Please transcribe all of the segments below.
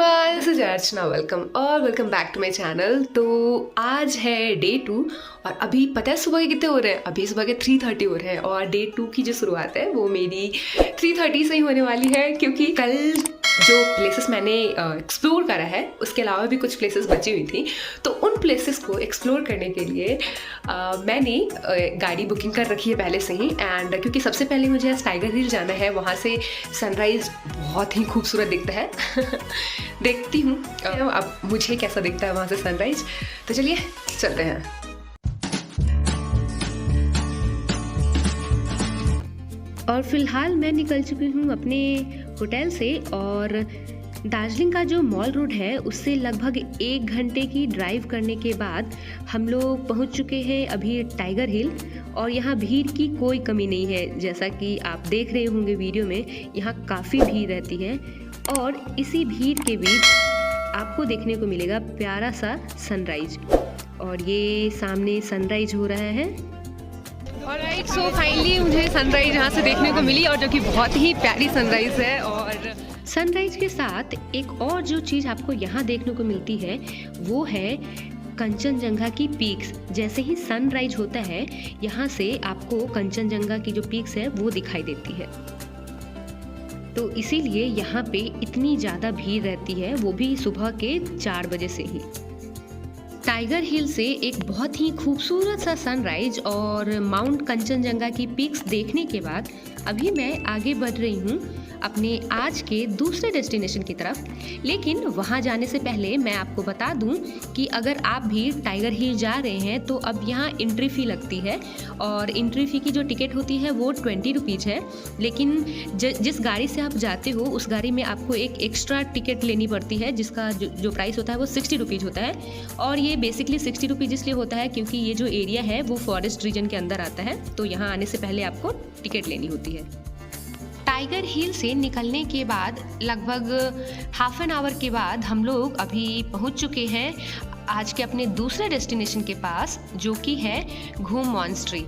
Everyone, this is Archana. Welcome back to my channel. तो आज है डे 2 और अभी पता है सुबह के कितने हो रहे हैं? अभी सुबह के 3:30 हो रहे हैं और डे 2 की जो शुरुआत है वो मेरी 3:30 से ही होने वाली है, क्योंकि कल जो प्लेसेस मैंने एक्सप्लोर करा है उसके अलावा भी कुछ प्लेसेस बची हुई थी। तो उन प्लेसेस को एक्सप्लोर करने के लिए मैंने गाड़ी बुकिंग कर रखी है पहले से ही। एंड क्योंकि सबसे पहले मुझे टाइगर हिल जाना है, वहाँ से सनराइज़ बहुत ही खूबसूरत दिखता है। देखती हूँ अब मुझे कैसा दिखता है वहाँ से सनराइज़। तो चलिए चलते हैं। और फिलहाल मैं निकल चुकी हूँ अपने होटल से और दार्जिलिंग का जो मॉल रोड है उससे लगभग 1 घंटे की ड्राइव करने के बाद हम लोग पहुँच चुके हैं अभी टाइगर हिल। और यहाँ भीड़ की कोई कमी नहीं है, जैसा कि आप देख रहे होंगे वीडियो में, यहाँ काफ़ी भीड़ रहती है। और इसी भीड़ के बीच आपको देखने को मिलेगा प्यारा सा सनराइज, और ये सामने सनराइज हो रहा है। ऑलराइट, सो फाइनली मुझे सनराइज यहाँ से देखने को मिली, और जो कि बहुत ही प्यारी सनराइज है। और सनराइज के साथ एक और जो चीज़ आपको यहाँ देखने को मिलती है वो है कंचनजंगा की पीक्स। जैसे ही सनराइज होता है यहाँ से आपको कंचनजंगा की जो पीक्स है वो दिखाई देती है। तो इसीलिए यहाँ पे इतनी ज़्यादा भीड़ रहती है, वो भी सुबह के 4 बजे से ही। टाइगर हिल से एक बहुत ही खूबसूरत सा सनराइज और माउंट कंचनजंगा की पीक्स देखने के बाद अभी मैं आगे बढ़ रही हूँ अपने आज के दूसरे डेस्टिनेशन की तरफ। लेकिन वहाँ जाने से पहले मैं आपको बता दूँ कि अगर आप भी टाइगर हिल जा रहे हैं तो अब यहाँ एंट्री फ़ी लगती है, और एंट्री फ़ी की जो टिकट होती है वो 20 रुपीज़ है। लेकिन जिस गाड़ी से आप जाते हो उस गाड़ी में आपको एक एक्स्ट्रा टिकट लेनी पड़ती है, जिसका जो प्राइस होता है वो 60 रुपीज़ होता है। और ये बेसिकली 60 रुपीज़ इसलिए होता है क्योंकि ये जो एरिया है वो फॉरेस्ट रीजन के अंदर आता है, तो यहाँ आने से पहले आपको टिकट लेनी होती है। टाइगर हिल से निकलने के बाद लगभग हाफ एन आवर के बाद हम लोग अभी पहुंच चुके हैं आज के अपने दूसरे डेस्टिनेशन के पास, जो कि है घूम मॉन्स्ट्री।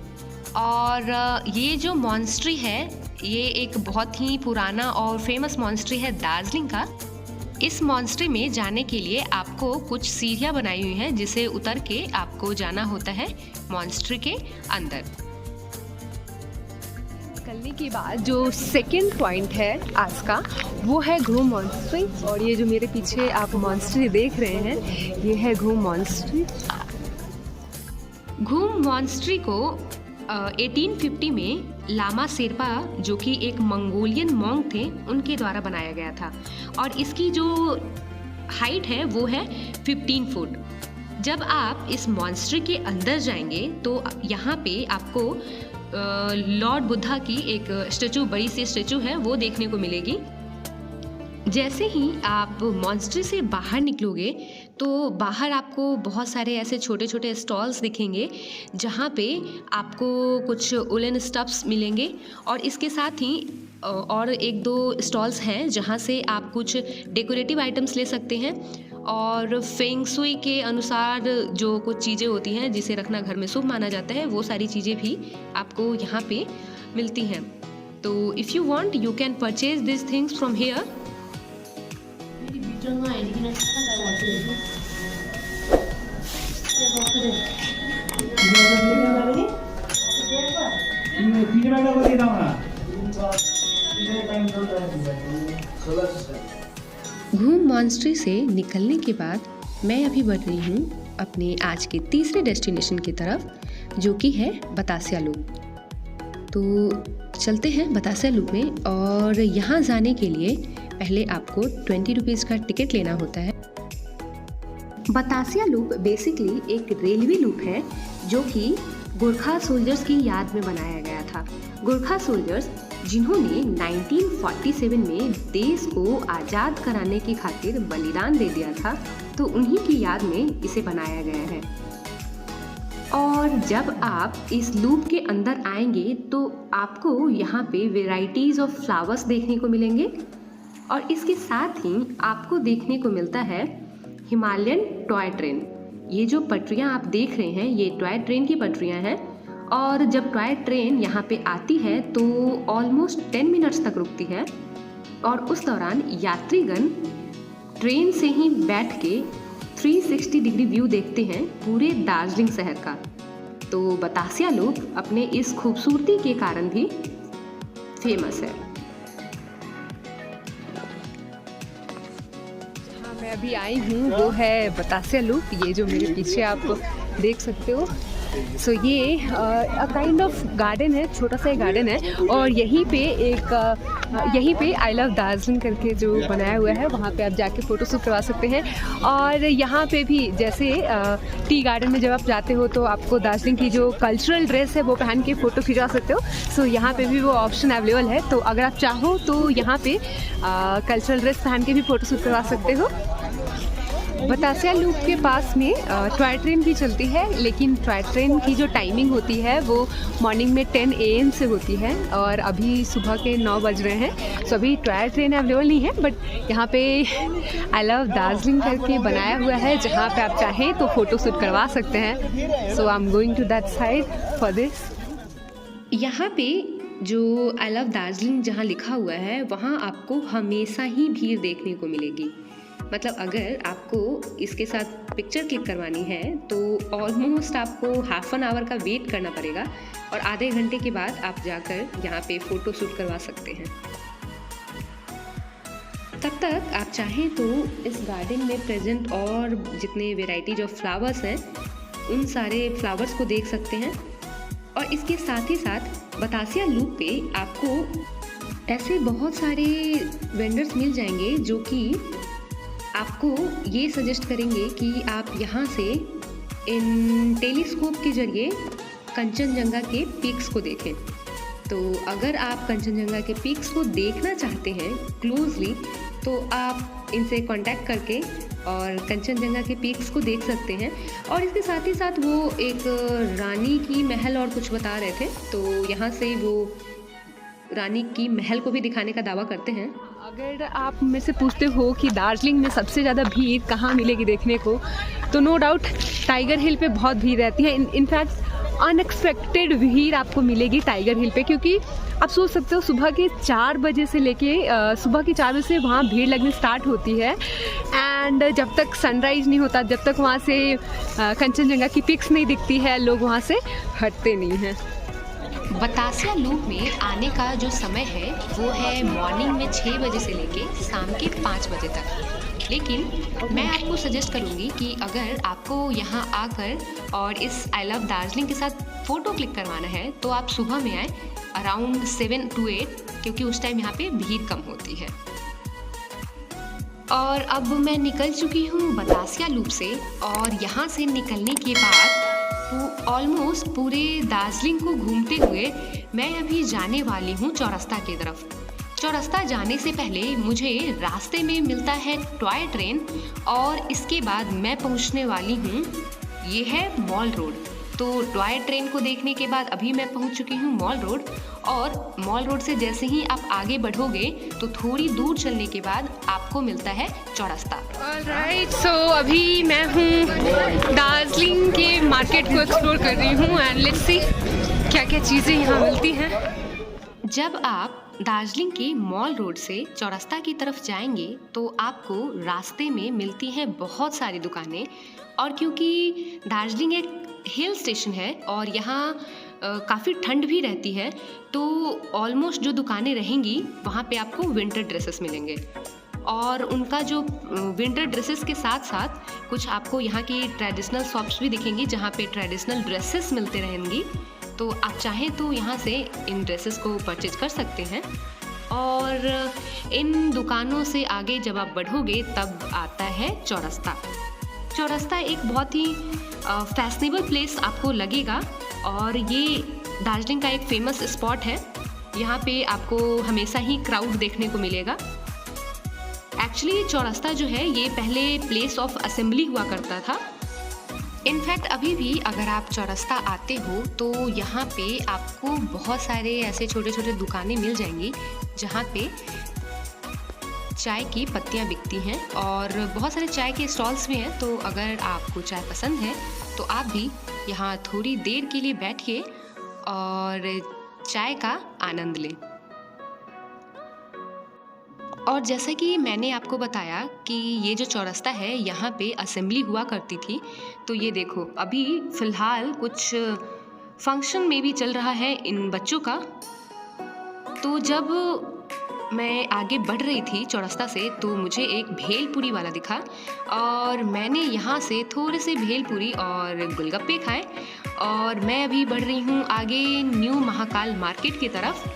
और ये जो मॉन्स्ट्री है ये एक बहुत ही पुराना और फेमस मॉन्स्ट्री है दार्जिलिंग का। इस मॉन्स्ट्री में जाने के लिए आपको कुछ सीढ़ियाँ बनाई हुई हैं, जिसे उतर के आपको जाना होता है मॉन्स्ट्री के अंदर। निकलने के बाद जो सेकंड पॉइंट है आज का वो है घूम मॉन्स्ट्री। और ये जो मेरे पीछे आप मॉन्स्ट्री देख रहे हैं ये है घूम मॉन्स्ट्री। घूम मॉन्स्ट्री को 1850 में लामा शेरपा, जो कि एक मंगोलियन मॉन्क थे, उनके द्वारा बनाया गया था। और इसकी जो हाइट है वो है 15 फुट। जब आप इस मॉन्स्ट्री के अंदर जाएंगे तो यहाँ पे आपको लॉर्ड बुद्धा की एक स्टैचू, बड़ी सी स्टैचू है, वो देखने को मिलेगी। जैसे ही आप मॉन्स्ट्री से बाहर निकलोगे तो बाहर आपको बहुत सारे ऐसे छोटे छोटे स्टॉल्स दिखेंगे, जहाँ पे आपको कुछ उलन स्टफ्स मिलेंगे। और इसके साथ ही और 1-2 स्टॉल्स हैं जहाँ से आप कुछ डेकोरेटिव आइटम्स ले सकते हैं। और फेंग शुई के अनुसार जो कुछ चीज़ें होती हैं जिसे रखना घर में शुभ माना जाता है, वो सारी चीज़ें भी आपको यहाँ पे मिलती हैं। तो if you want you can purchase this things from here. घूम मॉन्स्ट्री से निकलने के बाद मैं अभी बढ़ रही हूँ अपने आज के तीसरे डेस्टिनेशन की तरफ, जो कि है बतासिया लूप। तो चलते हैं बतासिया लूप में। और यहाँ जाने के लिए पहले आपको 20 रुपीज़ का टिकट लेना होता है। बतासिया लूप बेसिकली एक रेलवे लूप है जो कि गोरखा सोल्जर्स की याद में बनाया गया था। गोरखा सोल्जर्स जिन्होंने 1947 में देश को आज़ाद कराने की खातिर बलिदान दे दिया था, तो उन्हीं की याद में इसे बनाया गया है। और जब आप इस लूप के अंदर आएंगे तो आपको यहाँ पे वेराइटीज़ ऑफ फ्लावर्स देखने को मिलेंगे। और इसके साथ ही आपको देखने को मिलता है हिमालयन टॉय ट्रेन। ये जो पटरियाँ आप देख रहे हैं ये टॉय ट्रेन की पटरियाँ हैं। और जब टॉय ट्रेन यहाँ पे आती है तो ऑलमोस्ट 10 मिनट्स तक रुकती है, और उस दौरान यात्रीगण ट्रेन से ही बैठ के 360 डिग्री व्यू देखते हैं पूरे दार्जिलिंग शहर का। तो बतासिया लूप अपने इस खूबसूरती के कारण भी फेमस है। जहाँ मैं अभी आई हूँ वो है बतासिया लूप। ये जो मेरे पीछे आप देख सकते हो, सो ये काइंड ऑफ गार्डन है, छोटा सा गार्डन है। और यहीं पे आई लव दार्जिलिंग करके जो बनाया हुआ है, वहाँ पे आप जाके फ़ोटो शूट करवा सकते हैं। और यहाँ पे भी जैसे टी गार्डन में जब आप जाते हो तो आपको दार्जिलिंग की जो कल्चरल ड्रेस है वो पहन के फ़ोटो खिंचवा सकते हो। सो यहाँ पे भी वो ऑप्शन अवेलेबल है। तो अगर आप चाहो तो यहाँ पे कल्चरल ड्रेस पहन के भी फ़ोटो शूट करवा सकते हो। बतासिया लूप के पास में टॉय ट्रेन भी चलती है, लेकिन टॉय ट्रेन की जो टाइमिंग होती है वो मॉर्निंग में 10 AM से होती है और अभी सुबह के 9 बज रहे हैं। सो अभी टॉय ट्रेन अवेलेबल नहीं है, बट यहाँ पे आई लव दार्जिलिंग करके बनाया हुआ है, जहाँ पे आप चाहें तो फ़ोटो शूट करवा सकते हैं। So I am going to that side for this. यहाँ पे जो आई लव दार्जिलिंग जहाँ लिखा हुआ है वहाँ आपको हमेशा ही भीड़ देखने को मिलेगी। मतलब अगर आपको इसके साथ पिक्चर क्लिक करवानी है तो ऑलमोस्ट आपको हाफ एन आवर का वेट करना पड़ेगा और आधे घंटे के बाद आप जाकर यहाँ पे फ़ोटो शूट करवा सकते हैं। तब तक आप चाहें तो इस गार्डन में प्रेजेंट और जितने वेराइटीज ऑफ फ्लावर्स हैं उन सारे फ्लावर्स को देख सकते हैं। और इसके साथ ही साथ बतासिया लूप पे आपको ऐसे बहुत सारे वेंडर्स मिल जाएंगे जो कि आपको ये सजेस्ट करेंगे कि आप यहाँ से इन टेलीस्कोप के जरिए कंचनजंगा के पीक्स को देखें। तो अगर आप कंचनजंगा के पीक्स को देखना चाहते हैं क्लोजली तो आप इनसे कांटेक्ट करके और कंचनजंगा के पीक्स को देख सकते हैं। और इसके साथ ही साथ वो एक रानी की महल और कुछ बता रहे थे, तो यहाँ से वो रानी की महल को भी दिखाने का दावा करते हैं। अगर आप मेरे से पूछते हो कि दार्जिलिंग में सबसे ज़्यादा भीड़ कहाँ मिलेगी देखने को, तो नो डाउट टाइगर हिल पे बहुत भीड़ रहती है। इनफैक्ट अनएक्सपेक्टेड भीड़ आपको मिलेगी टाइगर हिल पे, क्योंकि आप सोच सकते हो सुबह के 4 बजे से लेके सुबह के 4 बजे से वहाँ भीड़ लगनी स्टार्ट होती है। एंड जब तक सनराइज़ नहीं होता, जब तक वहाँ से कंचनजंगा की पिक्स नहीं दिखती है, लोग वहाँ से हटते नहीं हैं। बतासिया लूप में आने का जो समय है वो है मॉर्निंग में 6 बजे से लेके शाम के 5 बजे तक। लेकिन मैं आपको सजेस्ट करूँगी कि अगर आपको यहाँ आकर और इस आई लव दार्जिलिंग के साथ फ़ोटो क्लिक करवाना है तो आप सुबह में आए अराउंड 7 to 8, क्योंकि उस टाइम यहाँ पे भीड़ कम होती है। और अब मैं निकल चुकी हूँ बतासिया लूप से और यहाँ से निकलने के बाद ऑलमोस्ट पूरे दार्जिलिंग को घूमते हुए मैं अभी जाने वाली हूँ चौरस्ता की तरफ। चौरस्ता जाने से पहले मुझे रास्ते में मिलता है टॉय ट्रेन और इसके बाद मैं पहुँचने वाली हूँ, ये है मॉल रोड। तो टॉय ट्रेन को देखने के बाद अभी मैं पहुँच चुकी हूँ मॉल रोड, और मॉल रोड से जैसे ही आप आगे बढ़ोगे तो थोड़ी दूर चलने के बाद आपको मिलता है चौरस्ता। ऑलराइट, सो अभी मैं हूँ दार्जिलिंग के मार्केट को एक्सप्लोर कर रही हूँ एंड लेट्स सी क्या क्या चीज़ें यहाँ मिलती हैं। जब आप दार्जिलिंग के मॉल रोड से चौरस्ता की तरफ जाएंगे तो आपको रास्ते में मिलती हैं बहुत सारी दुकानें। और क्योंकि दार्जिलिंग एक हिल स्टेशन है और यहाँ काफ़ी ठंड भी रहती है, तो ऑलमोस्ट जो दुकानें रहेंगी वहाँ पे आपको विंटर ड्रेसेस मिलेंगे। और उनका जो विंटर ड्रेसेस के साथ साथ कुछ आपको यहाँ की ट्रेडिशनल शॉप्स भी दिखेंगी जहाँ पे ट्रेडिशनल ड्रेसेस मिलते रहेंगी। तो आप चाहें तो यहाँ से इन ड्रेसेस को परचेज कर सकते हैं। और इन दुकानों से आगे जब आप बढ़ोगे तब आता है चौरस्ता। चौरस्ता एक बहुत ही फैशनेबल प्लेस आपको लगेगा और ये दार्जिलिंग का एक फेमस स्पॉट है। यहाँ पे आपको हमेशा ही क्राउड देखने को मिलेगा। एक्चुअली चौरस्ता जो है ये पहले प्लेस ऑफ असेंबली हुआ करता था। इनफैक्ट अभी भी अगर आप चौरस्ता आते हो तो यहाँ पे आपको बहुत सारे ऐसे छोटे छोटे दुकानें मिल जाएंगी जहाँ पे चाय की पत्तियाँ बिकती हैं और बहुत सारे चाय के स्टॉल्स भी हैं। तो अगर आपको चाय पसंद है तो आप भी यहाँ थोड़ी देर के लिए बैठिए और चाय का आनंद लें। और जैसा कि मैंने आपको बताया कि ये जो चौरस्ता है यहाँ पे असेंबली हुआ करती थी, तो ये देखो अभी फ़िलहाल कुछ फंक्शन में भी चल रहा है इन बच्चों का। तो जब मैं आगे बढ़ रही थी चौरस्ता से तो मुझे एक भेलपुरी वाला दिखा और मैंने यहाँ से थोड़े से भेलपुरी और गोलगप्पे खाए और मैं अभी बढ़ रही हूँ आगे न्यू महाकाल मार्केट की तरफ।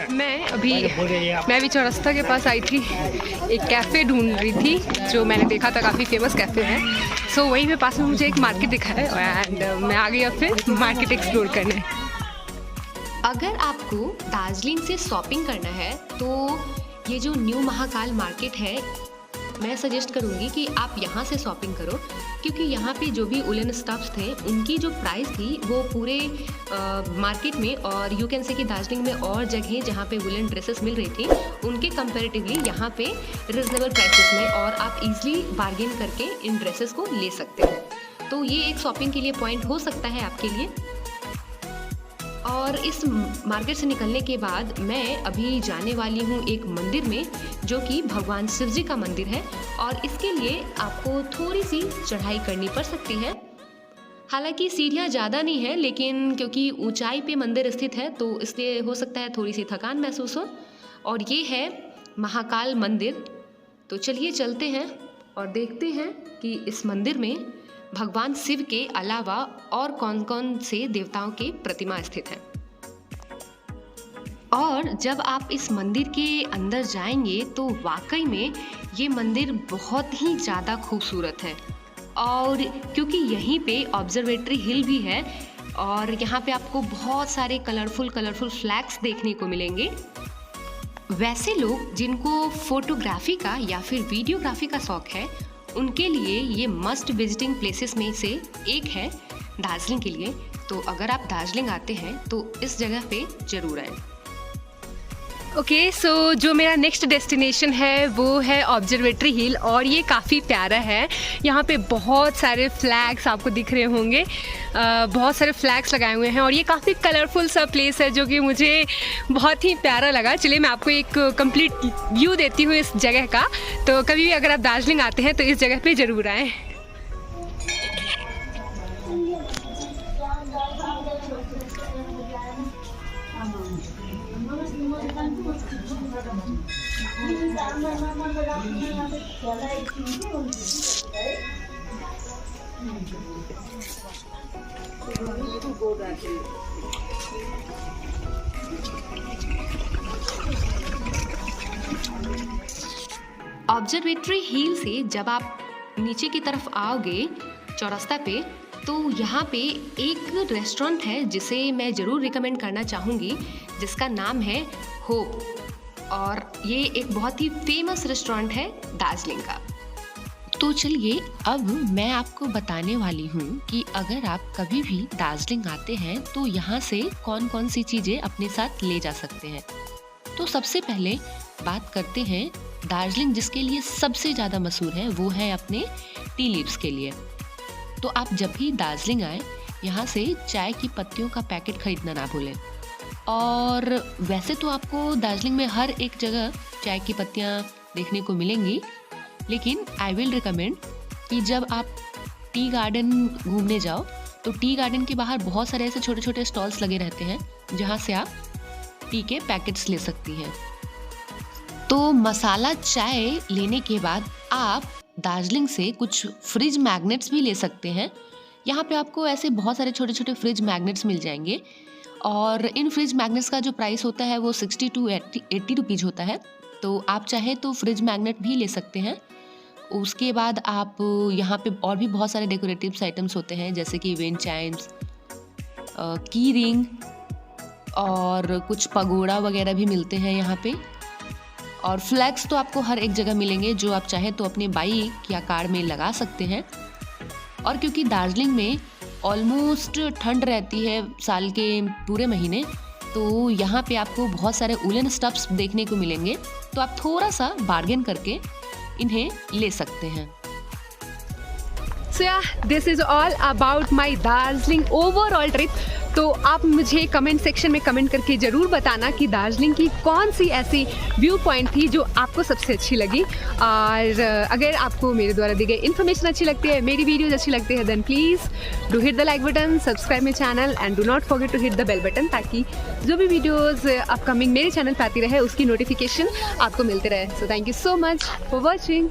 मैं अभी चौरस्ता के पास आई थी, एक कैफ़े ढूंढ रही थी जो मैंने देखा था काफ़ी फेमस कैफ़े है। सो वहीं पे पास में मुझे एक मार्केट दिखा है एंड मैं आ गई अब फिर मार्केट एक्सप्लोर करने। अगर आपको दार्जिलिंग से शॉपिंग करना है तो ये जो न्यू महाकाल मार्केट है मैं सजेस्ट करूँगी कि आप यहाँ से शॉपिंग करो, क्योंकि यहाँ पे जो भी उलन स्टफ्स थे उनकी जो प्राइस थी वो पूरे मार्केट में और यू कैन से कि दार्जिलिंग में और जगह जहाँ पे वुलन ड्रेसेस मिल रही थी उनके कंपैरेटिवली यहाँ पे रिजनेबल प्राइसेस में और आप इजीली बार्गेन करके इन ड्रेसेस को ले सकते हैं। तो ये एक शॉपिंग के लिए पॉइंट हो सकता है आपके लिए। और इस मार्केट से निकलने के बाद मैं अभी जाने वाली हूँ एक मंदिर में जो कि भगवान शिव जी का मंदिर है और इसके लिए आपको थोड़ी सी चढ़ाई करनी पड़ सकती है। हालांकि सीढ़ियाँ ज़्यादा नहीं है, लेकिन क्योंकि ऊंचाई पे मंदिर स्थित है तो इसलिए हो सकता है थोड़ी सी थकान महसूस हो। और ये है महाकाल मंदिर। तो चलिए चलते हैं और देखते हैं कि इस मंदिर में भगवान शिव के अलावा और कौन कौन से देवताओं के प्रतिमा स्थित है। और जब आप इस मंदिर के अंदर जाएंगे तो वाकई में ये मंदिर बहुत ही ज़्यादा खूबसूरत है। और क्योंकि यहीं पे ऑब्जर्वेटरी हिल भी है और यहाँ पे आपको बहुत सारे कलरफुल फ्लैग्स देखने को मिलेंगे। वैसे लोग जिनको फोटोग्राफी का या फिर वीडियोग्राफी का शौक है उनके लिए ये मस्ट विजिटिंग प्लेसेस में से एक है दार्जिलिंग के लिए। तो अगर आप दार्जिलिंग आते हैं तो इस जगह पे ज़रूर आएं। ओके, सो जो मेरा नेक्स्ट डेस्टिनेशन है वो है ऑब्जर्वेटरी हिल और ये काफ़ी प्यारा है। यहाँ पे बहुत सारे फ्लैग्स आपको दिख रहे होंगे, बहुत सारे फ्लैग्स लगाए हुए हैं और ये काफ़ी कलरफुल सा प्लेस है जो कि मुझे बहुत ही प्यारा लगा। चलिए मैं आपको एक कंप्लीट व्यू देती हूँ इस जगह का। तो कभी भी अगर आप दार्जिलिंग आते हैं तो इस जगह पे ज़रूर आएँ। ऑब्जर्वेटरी हिल से जब आप नीचे की तरफ आओगे चौरस्ता पे तो यहाँ पे एक रेस्टोरेंट है जिसे मैं ज़रूर रिकमेंड करना चाहूँगी, जिसका नाम है होप। और ये एक बहुत ही फेमस रेस्टोरेंट है दार्जिलिंग का। तो चलिए अब मैं आपको बताने वाली हूँ कि अगर आप कभी भी दार्जिलिंग आते हैं तो यहाँ से कौन कौन सी चीज़ें अपने साथ ले जा सकते हैं। तो सबसे पहले बात करते हैं दार्जिलिंग जिसके लिए सबसे ज़्यादा मशहूर है, वो है अपने टी लीव्स के लिए। तो आप जब भी दार्जिलिंग आए यहाँ से चाय की पत्तियों का पैकेट खरीदना ना भूलें। और वैसे तो आपको दार्जिलिंग में हर एक जगह चाय की पत्तियाँ देखने को मिलेंगी, लेकिन आई विल रिकमेंड कि जब आप टी गार्डन घूमने जाओ तो टी गार्डन के बाहर बहुत सारे ऐसे छोटे छोटे स्टॉल्स लगे रहते हैं जहाँ से आप टी के पैकेट्स ले सकती हैं। तो मसाला चाय लेने के बाद आप दार्जिलिंग से कुछ फ्रिज मैग्नेट्स भी ले सकते हैं। यहाँ पे आपको ऐसे बहुत सारे छोटे छोटे फ्रिज मैग्नेट्स मिल जाएंगे और इन फ्रिज मैग्नेट्स का जो प्राइस होता है वो 60 to 80 रुपीज़ होता है। तो आप चाहे तो फ्रिज मैग्नेट भी ले सकते हैं। उसके बाद आप यहाँ पे और भी बहुत सारे डेकोरेटिव्स आइटम्स होते हैं जैसे कि विंड चाइम्स, की रिंग और कुछ पगोड़ा वगैरह भी मिलते हैं यहाँ पे। और फ्लैग्स तो आपको हर एक जगह मिलेंगे जो आप चाहे तो अपने बाइक या कार में लगा सकते हैं। और क्योंकि दार्जिलिंग में ऑलमोस्ट ठंड रहती है साल के पूरे महीने, तो यहाँ पे आपको बहुत सारे उलन स्टफ्स देखने को मिलेंगे, तो आप थोड़ा सा बार्गेन करके इन्हें ले सकते हैं। So yeah, this is all about my Darjeeling overall trip. तो आप मुझे कमेंट सेक्शन में कमेंट करके ज़रूर बताना कि दार्जिलिंग की कौन सी ऐसी व्यू पॉइंट थी जो आपको सबसे अच्छी लगी। और अगर आपको मेरे द्वारा दी गई इन्फॉर्मेशन अच्छी लगती है, मेरी वीडियोज़ अच्छी लगती है, then please do hit the like button, subscribe my channel and do not forget to hit the bell button, ताकि जो भी वीडियोज़ अपकमिंग मेरे चैनल पर आती रहे उसकी नोटिफिकेशन आपको मिलते रहे। So thank you so much for watching.